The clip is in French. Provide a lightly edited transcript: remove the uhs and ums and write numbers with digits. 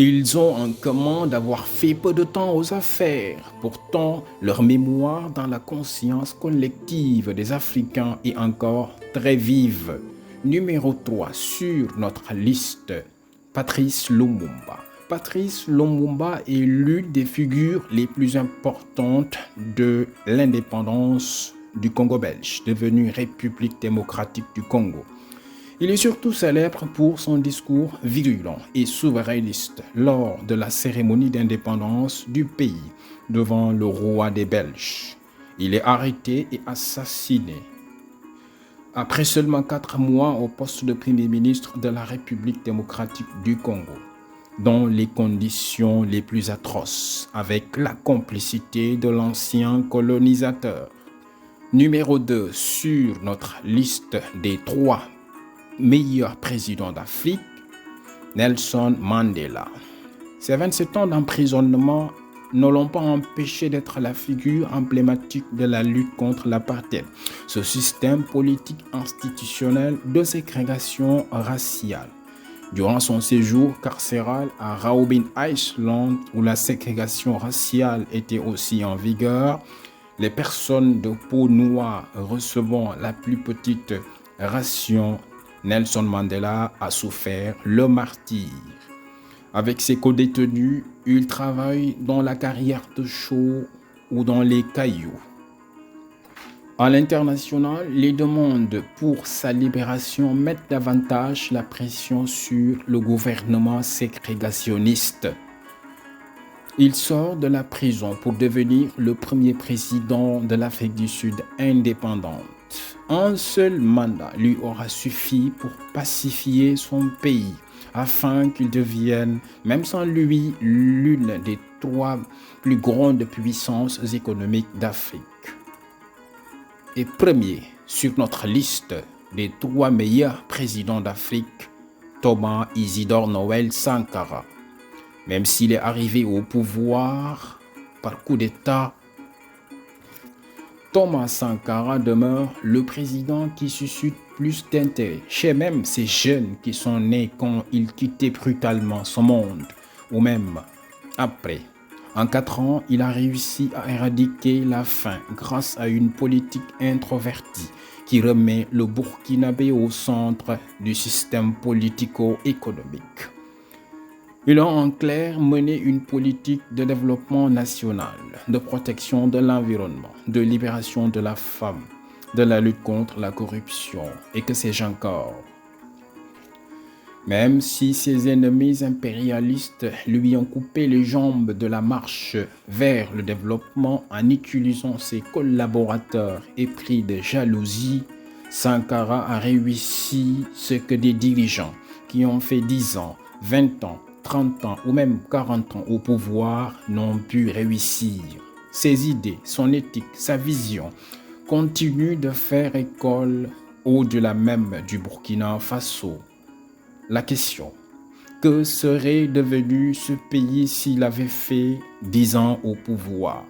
Ils ont en commun d'avoir fait peu de temps aux affaires. Pourtant, leur mémoire dans la conscience collective des Africains est encore très vive. Numéro 3 sur notre liste, Patrice Lumumba. Patrice Lumumba est l'une des figures les plus importantes de l'indépendance du Congo belge, devenue République démocratique du Congo. Il est surtout célèbre pour son discours virulent et souverainiste lors de la cérémonie d'indépendance du pays devant le roi des Belges. Il est arrêté et assassiné. Après seulement 4 mois au poste de Premier ministre de la République démocratique du Congo, dans les conditions les plus atroces, avec la complicité de l'ancien colonisateur. Numéro 2 sur notre liste des 3 meilleur président d'Afrique, Nelson Mandela. Ses 27 ans d'emprisonnement ne l'ont pas empêché d'être la figure emblématique de la lutte contre l'apartheid, ce système politique institutionnel de ségrégation raciale. Durant son séjour carcéral à Robben Island, où la ségrégation raciale était aussi en vigueur, les personnes de peau noire recevant la plus petite ration, Nelson Mandela a souffert le martyre. Avec ses co-détenus, il travaille dans la carrière de chaux ou dans les cailloux. À l'international, les demandes pour sa libération mettent davantage la pression sur le gouvernement ségrégationniste. Il sort de la prison pour devenir le premier président de l'Afrique du Sud indépendante. Un seul mandat lui aura suffi pour pacifier son pays, afin qu'il devienne, même sans lui, l'une des 3 plus grandes puissances économiques d'Afrique. Et premier sur notre liste des 3 meilleurs présidents d'Afrique, Thomas Isidore Noël Sankara. Même s'il est arrivé au pouvoir par coup d'État, Thomas Sankara demeure le président qui suscite plus d'intérêt chez même ces jeunes qui sont nés quand il quittait brutalement ce monde, ou même après. En 4 ans, il a réussi à éradiquer la faim grâce à une politique introvertie qui remet le Burkinabé au centre du système politico-économique. Il a en clair mené une politique de développement national, de protection de l'environnement, de libération de la femme, de la lutte contre la corruption et que sais-je encore. Même si ses ennemis impérialistes lui ont coupé les jambes de la marche vers le développement en utilisant ses collaborateurs épris de jalousie, Sankara a réussi ce que des dirigeants qui ont fait 10 ans, 20 ans, 30 ans ou même 40 ans au pouvoir n'ont pu réussir. Ses idées, son éthique, sa vision continuent de faire école au-delà même du Burkina Faso. La question, que serait devenu ce pays s'il avait fait 10 ans au pouvoir?